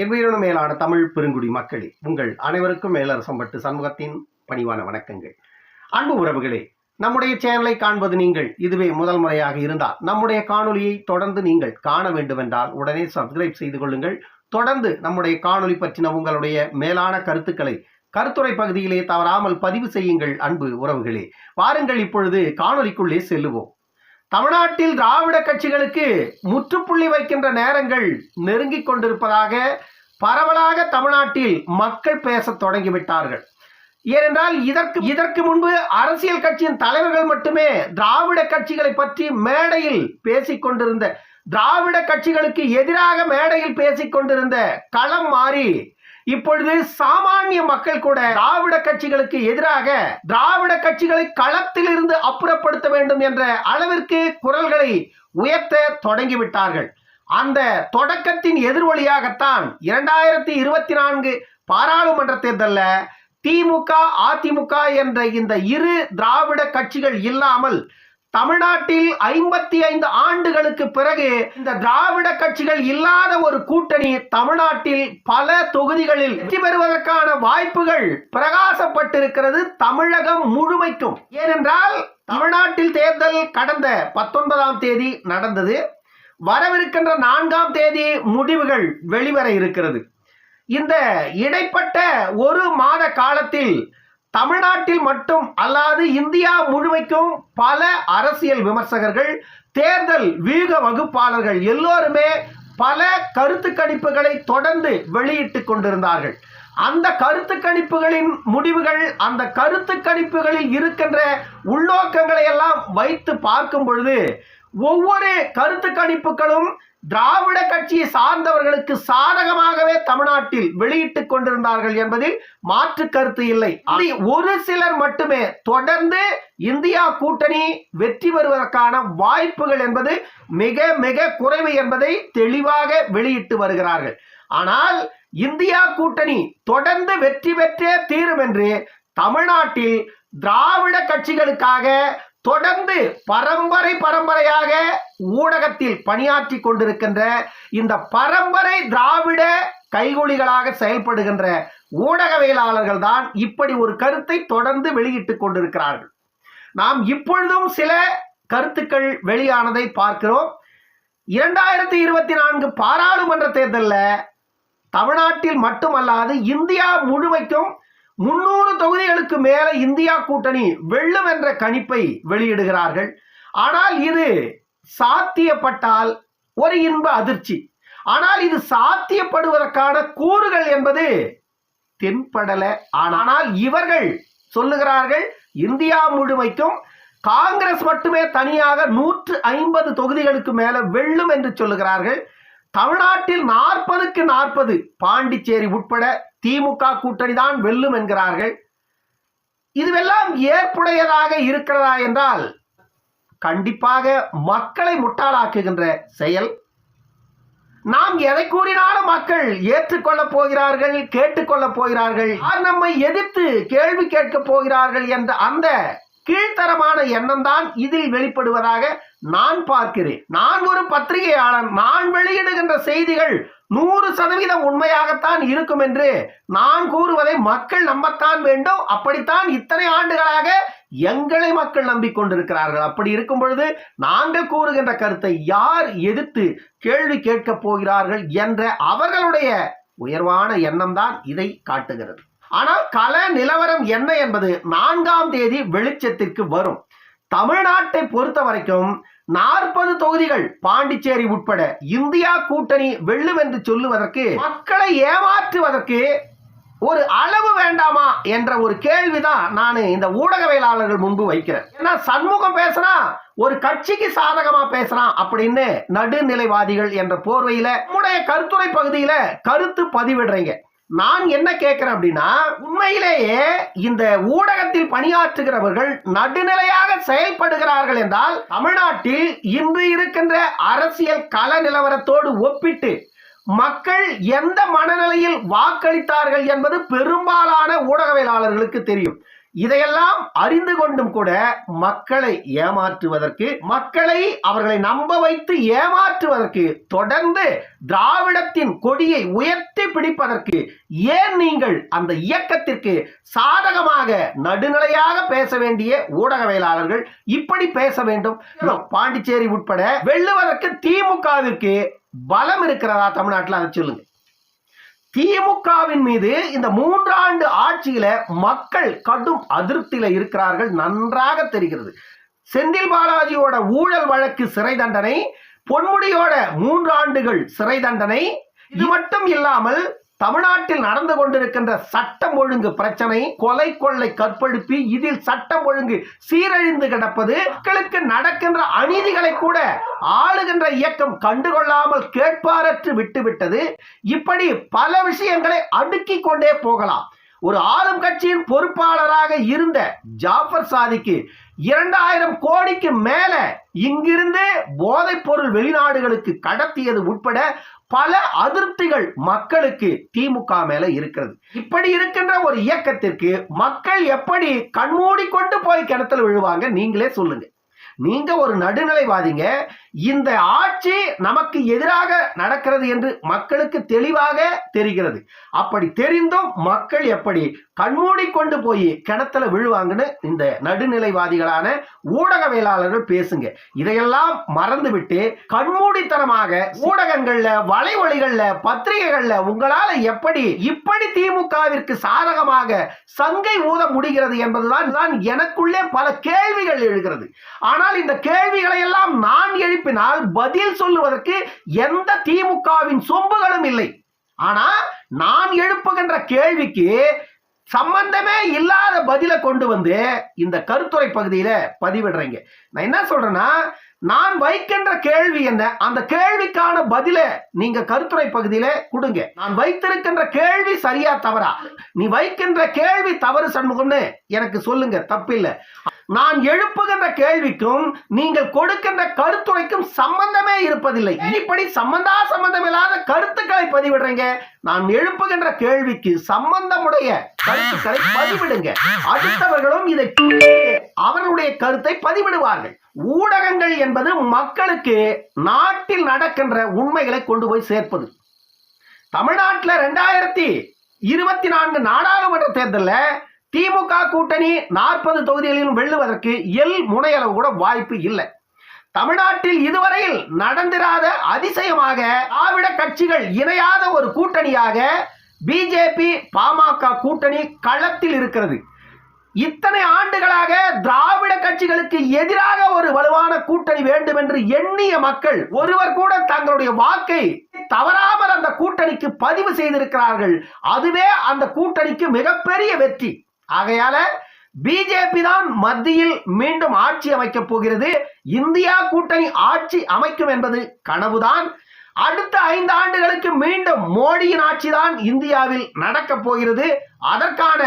எவ்வியனும் மேலான தமிழ் பெருங்குடி மக்களே, உங்கள் அனைவருக்கும் மேலரசம்பட்டு சண்முகத்தின் பணிவான வணக்கங்கள். அன்பு உறவுகளே, நம்முடைய சேனலை காண்பது நீங்கள் இதுவே முதல் முறையாக இருந்தால் நம்முடைய காணொலியை தொடர்ந்து நீங்கள் காண வேண்டுமென்றால் உடனே சப்ஸ்கிரைப் செய்து கொள்ளுங்கள். தொடர்ந்து நம்முடைய காணொலி பற்றின உங்களுடைய மேலான கருத்துக்களை கருத்துரை பகுதியிலே தவறாமல் பதிவு செய்யுங்கள். அன்பு உறவுகளே, வாருங்கள் இப்பொழுது காணொலிக்குள்ளே செல்லுவோம். தமிழ்நாட்டில் திராவிட கட்சிகளுக்கு முற்றுப்புள்ளி வைக்கின்ற நேரங்கள் நெருங்கிக் கொண்டிருப்பதாக பரவலாக தமிழ்நாட்டில் மக்கள் பேச தொடங்கிவிட்டார்கள். ஏனென்றால் இதற்கு முன்பு அரசியல் கட்சியின் தலைவர்கள் மட்டுமே திராவிட கட்சிகளை பற்றி மேடையில் பேசிக் கொண்டிருந்த, திராவிட கட்சிகளுக்கு எதிராக மேடையில் பேசிக் கொண்டிருந்த களம் மாறி இப்பொழுது சாமானிய மக்கள் கூட திராவிட கட்சிகளுக்கு எதிராக திராவிட கட்சிகளை களத்தில் இருந்து அப்புறப்படுத்த வேண்டும் என்ற அளவிற்கு குரல்களை உயர்த்த தொடங்கிவிட்டார்கள். அந்த தொடக்கத்தின் எதிர்வொலியாகத்தான் 2024 பாராளுமன்ற தேர்தலில் திமுக அதிமுக என்ற இந்த இரு திராவிட கட்சிகள் இல்லாமல் தமிழ்நாட்டில் 55 ஆண்டுகளுக்கு பிறகு இந்த திராவிட கட்சிகள் இல்லாத ஒரு கூட்டணி தமிழ்நாட்டில் பல தொகுதிகளில் வெற்றி பெறுவதற்கான வாய்ப்புகள் பிரகாசப்பட்டிருக்கிறது தமிழகம் முழுமைக்கும். ஏனென்றால் தமிழ்நாட்டில் தேர்தல் கடந்த 19ஆம் தேதி நடந்தது. வரவிருக்கின்ற 4ஆம் தேதி முடிவுகள் வெளிவர இருக்கிறது. இந்த இடைப்பட்ட ஒரு மாத காலத்தில் தமிழ்நாட்டில் மட்டும் அல்லாது இந்தியா முழுமைக்கும் பல அரசியல் விமர்சகர்கள், தேர்தல் வியூக வகுப்பாளர்கள் எல்லோருமே பல கருத்து கணிப்புகளை தொடர்ந்து வெளியிட்டுக் கொண்டிருந்தார்கள். அந்த கருத்து கணிப்புகளின் முடிவுகள், அந்த கருத்து கணிப்புகளில் இருக்கின்ற உள்நோக்கங்களை எல்லாம் வைத்து பார்க்கும் பொழுது ஒவ்வொரு கருத்து கணிப்புகளும் திராவிட கட்சியை சார்ந்தவர்களுக்கு சாதகமாகவே தமிழ்நாட்டில் வெளியிட்டுக் கொண்டிருந்தார்கள் என்பதில் மாற்று கருத்து இல்லை. ஒரு சிலர் மட்டுமே தொடர்ந்து இந்தியா கூட்டணி வெற்றி பெறுவதற்கான வாய்ப்புகள் என்பது மிக மிக குறைவு என்பதை தெளிவாக வெளியிட்டு வருகிறார்கள். ஆனால் இந்தியா கூட்டணி தொடர்ந்து வெற்றி பெற்றே தீரும் என்று தமிழ்நாட்டில் திராவிட கட்சிகளுக்காக தொடர்ந்து பரம்பரையாக ஊடகத்தில் பணியாற்றி கொண்டிருக்கின்ற இந்த பரம்பரை திராவிட கைகூலிகளாக செயல்படுகின்ற ஊடகவியலாளர்கள் தான் இப்படி ஒரு கருத்தை தொடர்ந்து வெளியிட்டுக் கொண்டிருக்கிறார்கள். நாம் இப்பொழுதும் சில கருத்துக்கள் வெளியானதை பார்க்கிறோம். 2024 பாராளுமன்ற தேர்தலில் தமிழ்நாட்டில் மட்டுமல்லாது இந்தியா முழுமைக்கும் 300 தொகுதிகளுக்கு மேல இந்தியா கூட்டணி வெல்லும் என்ற கணிப்பை வெளியிடுகிறார்கள். ஆனால் இது சாத்தியப்பட்டால் ஒரு இன்ப அதிர்ச்சி. ஆனால் இது சாத்தியப்படுவதற்கான கூறுகள் என்பது தென்படல. ஆனால் இவர்கள் சொல்லுகிறார்கள் இந்தியா முழுமைக்கும் காங்கிரஸ் மட்டுமே தனியாக 150 தொகுதிகளுக்கு மேல வெல்லும் என்று சொல்லுகிறார்கள். தமிழ்நாட்டில் 40க்கு 40 பாண்டிச்சேரி உட்பட திமுக கூட்டணி தான் வெல்லும் என்கிறார்கள். இதுவெல்லாம் ஏற்புடையதாக இருக்கிறதா என்றால் கண்டிப்பாக மக்களை முட்டாளாக்குகின்ற செயல். நாம் எதை கூறினாலும் மக்கள் ஏற்றுக்கொள்ளப் போகிறார்கள், கேட்டுக்கொள்ளப் போகிறார்கள், நம்மை எதிர்த்து கேள்வி கேட்கப் போகிறார்கள் என்ற அந்த கீழ்த்தரமான எண்ணம் தான் இதில் வெளிப்படுவதாக நான் பார்க்கிறேன். நான் ஒரு பத்திரிகையாளன். நான் வெளியிடுகின்ற செய்திகள் 100% உண்மையாகத்தான் இருக்கும் என்று நான் கூறுவதை மக்கள் நம்பத்தான் வேண்டும். அப்படித்தான் இத்தனை ஆண்டுகளாக எங்களை மக்கள் நம்பிக்கொண்டிருக்கிறார்கள். அப்படி இருக்கும் பொழுது நாங்கள் கூறுகின்ற கருத்தை யார் எதிர்த்து கேள்வி கேட்கப் போகிறார்கள் என்ற அவர்களுடைய உயர்வான எண்ணம் தான் இதை காட்டுகிறது. ஆனால் கள நிலவரம் என்ன என்பது 4ஆம் தேதி வெளிச்சத்திற்கு வரும். தமிழ்நாட்டை பொறுத்த வரைக்கும் 40 தொகுதிகள் பாண்டிச்சேரி உட்பட இந்தியா கூட்டணி வெல்லும் என்று சொல்லுவதற்கு, மக்களை ஏமாற்றுவதற்கு ஒரு அளவு வேண்டாமா என்ற ஒரு கேள்விதான் நான் இந்த ஊடகவியலாளர்கள் முன்பு வைக்கிறேன். ஏன்னா சண்முகம் பேசுனா ஒரு கட்சிக்கு சாதகமா பேசுறான் அப்படின்னு நடுநிலைவாதிகள் என்ற போர்வையில நம்முடைய கருத்துரை பகுதியில கருத்து பதிவிடுறீங்க. நான் என்ன கேட்கிறேன் அப்படின்னா, உண்மையிலேயே இந்த ஊடகத்தில் பணியாற்றுகிறவர்கள் நடுநிலையாக செயல்படுகிறார்கள் என்றால் தமிழ்நாட்டில் இன்று இருக்கின்ற அரசியல் கள நிலவரத்தோடு ஒப்பிட்டு மக்கள் எந்த மனநிலையில் வாக்களித்தார்கள் என்பது பெரும்பாலான ஊடகவியலாளர்களுக்கு தெரியும். இதையெல்லாம் அறிந்து கொண்டும் கூட மக்களை ஏமாற்றுவதற்கு, மக்களை அவர்களை நம்ப வைத்து ஏமாற்றுவதற்கு, தொடர்ந்து திராவிடத்தின் கொடியை உயர்த்தி பிடிப்பதற்கு ஏன் நீங்கள் அந்த இயக்கத்திற்கு சாதகமாக நடுநிலையாக பேச வேண்டிய ஊடகவியலாளர்கள் இப்படி பேச வேண்டும்? பாண்டிச்சேரி உட்பட வெல்லுவதற்கு திமுகவிற்கு பலம் இருக்கிறதா தமிழ்நாட்டில்? அதை சொல்லுங்க. திமுகவின் மீது இந்த 3 ஆண்டு ஆட்சியில மக்கள் கடும் அதிருப்தியில இருக்கிறார்கள், நன்றாக தெரிகிறது. செந்தில் பாலாஜியோட ஊழல் வழக்கு சிறை தண்டனை, பொன்முடியோட 3 ஆண்டுகள் சிறை தண்டனை, இது மட்டும் இல்லாமல் தமிழ்நாட்டில் நடந்து கொண்டிருக்கின்ற சட்டம் ஒழுங்கு பிரச்சனை, கொலை கொள்ளை கற்பழிப்பு, இதில் சட்டம் ஒழுங்கு சீரழிந்து கிடப்பது, மக்களுக்கு நடக்கின்ற அநீதிகளை கூட ஆளுகின்ற இயக்கம் கண்டுகொள்ளாமல் கேட்பாரற்று விட்டுவிட்டது. இப்படி பல விஷயங்களை அடுக்கிக் கொண்டே போகலாம். ஒரு ஆளும் கட்சியின் பொறுப்பாளராக இருந்த ஜாஃபர் சாதிக்கு 2000 கோடிக்கு மேல இங்கிருந்து போதைப் பொருள் வெளிநாடுகளுக்கு கடத்தியது உட்பட பல அதிருப்திகள் மக்களுக்கு திமுக மேல இருக்கிறது. இப்படி இருக்கின்ற ஒரு இயக்கத்திற்கு மக்கள் எப்படி கண்மூடி கொண்டு போய் கிணத்துல விழுவாங்க? நீங்களே சொல்லுங்க. நீங்க ஒரு நடுநிலைவாதிங்க. இந்த ஆட்சி நமக்கு எதிராக நடக்கிறது என்று மக்களுக்கு தெளிவாக தெரிகிறது. அப்படி தெரிந்தும் மக்கள் எப்படி கண்மூடி கொண்டு போய் கிணத்துல விழுவாங்கன்னு இந்த நடுநிலைவாதிகளான ஊடகவியலாளர்கள் பேசுங்க. இதையெல்லாம் மறந்துவிட்டு கண்மூடித்தனமாக ஊடகங்கள்ல, வலைவழிகள்ல, பத்திரிகைகள்ல உங்களால எப்படி இப்படி திமுகவிற்கு சாதகமாக சங்கை ஊத முடிகிறது என்பதுதான் எனக்குள்ளே பல கேள்விகள் எழுகிறது. ஆனால் இந்த கேள்விகளை எல்லாம் நான் எழுப்பினால் பதில் சொல்லுவதற்கு எந்த திமுகவின் சொம்புகளும் இல்லை. ஆனா நான் எழுப்புகின்ற கேள்விக்கு சம்பந்தமே இல்லாத பதில கொண்டு வந்து இந்த கருத்துரை பகுதியில பதிவிடுறீங்க. நான் என்ன சொல்றேன்னா, நான் வைக்கின்ற கேள்வி என்ன, அந்த கேள்விக்கான பதில நீங்க கருத்துரை பகுதியில கொடுங்க. நான் வைத்திருக்கின்ற கேள்வி சரியா தவறா? நீ வைக்கின்ற கேள்வி தவறு சண்முகம்னு எனக்கு சொல்லுங்க, தப்பில்லை. நான் எழுப்புகின்ற கேள்விக்கும் நீங்கள் கொடுக்கின்ற கருத்துரைக்கும் சம்பந்தமே இருப்பதில்லை. இப்படி சம்பந்தமில்லாத கருத்துக்களை பதிவிடுறீங்க. நான் எழுப்புகின்ற கேள்விக்கு சம்பந்தமுடைய கருத்துக்களை பதிவிடுங்க. அடுத்தவர்களும் இதை அவர்களுடைய கருத்தை பதிவிடுவார்கள். ஊடகங்கள் என்பது மக்களுக்கு நாட்டில் நடக்கின்ற உண்மைகளை கொண்டு போய் சேர்ப்பது. தமிழ்நாட்டில் 2024 நாடாளுமன்ற தேர்தலில் திமுக கூட்டணி 40 தொகுதிகளிலும் வெல்லுவதற்கு முனையளவு கூட வாய்ப்பு இல்லை. தமிழ்நாட்டில் இதுவரையில் நடந்திராத அதிசயமாக திராவிட கட்சிகள் இணையாத ஒரு கூட்டணியாக பிஜேபி பாமக கூட்டணி களத்தில் இருக்கிறது. இத்தனை ஆண்டுகளாக திராவிட கட்சிகளுக்கு எதிராக ஒரு வலுவான கூட்டணி வேண்டும் என்று எண்ணிய மக்கள் ஒருவர் கூட தங்களுடைய வாக்கை தவறாமல் அந்த கூட்டணிக்கு பதிவு செய்திருக்கிறார்கள். அதுவே அந்த கூட்டணிக்கு மிகப்பெரிய வெற்றி. ஆகையால பிஜேபி தான் மத்தியில் மீண்டும் ஆட்சி அமைக்க போகிறது. இந்தியா கூட்டணி ஆட்சி அமைக்கும் என்பது கனவுதான். அடுத்த 5 ஆண்டுகளுக்கு மீண்டும் மோடியின் ஆட்சி தான் இந்தியாவில் நடக்க போகிறது. அதற்கான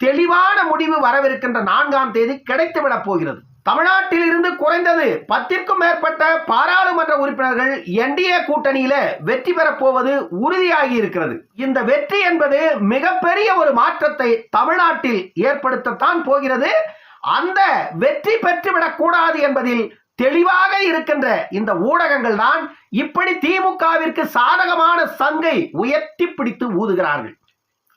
தெளிவான முடிவு வரவிருக்கின்ற 4ஆம் தேதி கிடைத்துவிடப் போகிறது. தமிழ்நாட்டில் இருந்து குறைந்தது 10க்கும் மேற்பட்ட பாராளுமன்ற உறுப்பினர்கள் என்டிஏ கூட்டணியில வெற்றி பெறப் போவது உறுதியாகி இருக்கிறது. இந்த வெற்றி என்பது மிகப்பெரிய ஒரு மாற்றத்தை தமிழ்நாட்டில் ஏற்படுத்தத்தான் போகிறது. அந்த வெற்றி பெற்றுவிடக் கூடாது என்பதில் தெளிவாக இருக்கின்ற இந்த ஊடகங்கள் தான் இப்படி திமுகவிற்கு சாதகமான சங்கை உயர்த்தி பிடித்து ஊதுகிறார்கள்.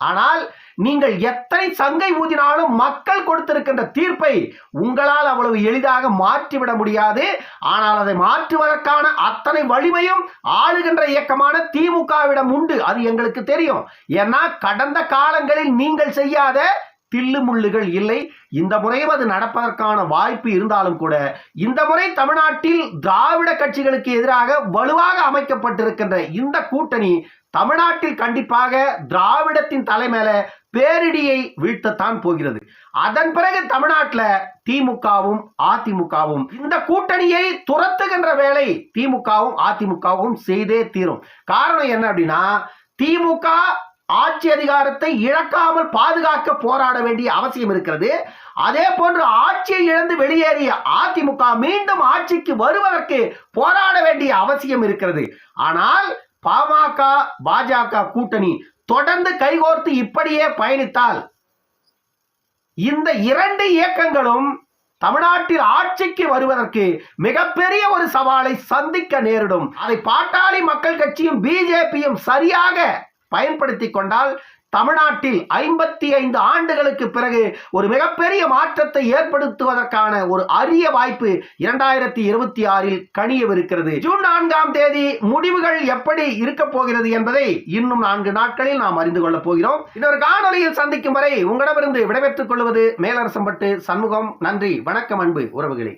ஆனால் நீங்கள் எத்தனை சங்கை ஊதினாலும் மக்கள் கொடுத்திருக்கின்ற தீர்ப்பை உங்களால் அவ்வளவு எளிதாக மாற்றிவிட முடியாது. ஆனால் அதை மாற்றுவதற்கான அத்தனை வலிமையும் ஆளுகின்ற இயக்கமான திமுகவிடம் உண்டு. அது எங்களுக்கு தெரியும். ஏன்னா கடந்த காலங்களில் நீங்கள் செய்யாத தில்லுமுள்ளுகள் இல்லை. இந்த முறையும் அது நடப்பதற்கான வாய்ப்பு இருந்தாலும் கூட இந்த முறை தமிழ்நாட்டில் திராவிட கட்சிகளுக்கு எதிராக வலுவாக அமைக்கப்பட்டிருக்கின்ற இந்த கூட்டணி தமிழ்நாட்டில் கண்டிப்பாக திராவிடத்தின் தலைமையில பேரிடியை வீழ்த்தத்தான் போகிறது. அதன் பிறகு தமிழ்நாட்டில் திமுகவும் அதிமுகவும் இந்த கூட்டணியை துரத்துகின்ற வேலை திமுகவும் அதிமுகவும் செய்தே தீரும். காரணம் என்ன அப்படின்னா, திமுக ஆட்சி அதிகாரத்தை இழக்காமல் பாதுகாக்க போராட வேண்டிய அவசியம் இருக்கிறது. அதே போன்று ஆட்சியை இழந்து வெளியேறிய அதிமுக மீண்டும் ஆட்சிக்கு வருவதற்கு போராட வேண்டிய அவசியம் இருக்கிறது. ஆனால் பாமக பாஜக கூட்டணி தொடர்ந்து கைகோர்த்து இப்படியே பயணித்தால் இந்த இரண்டு இயக்கங்களும் தமிழ்நாட்டில் ஆட்சிக்கு வருவதற்கு மிகப்பெரிய ஒரு சவாலை சந்திக்க நேரிடும். அதை பாட்டாளி மக்கள் கட்சியும் பிஜேபியும் சரியாக பயன்படுத்தி கொண்டால் தமிழ்நாட்டில் 55 ஆண்டுகளுக்கு பிறகு ஒரு மிகப்பெரிய மாற்றத்தை ஏற்படுத்துவதற்கான ஒரு அரிய வாய்ப்பு 2026 கனியவிருக்கிறது. ஜூன் 4ஆம் தேதி முடிவுகள் எப்படி இருக்க போகிறது என்பதை இன்னும் 4 நாட்களில் நாம் அறிந்து கொள்ளப் போகிறோம். இன்னொரு காணொலியில் சந்திக்கும் வரை உங்களிடமிருந்து விடைபெற்றுக் கொள்வது மேலரசம்பட்டு சண்முகம். நன்றி, வணக்கம் அன்பு உறவுகளே.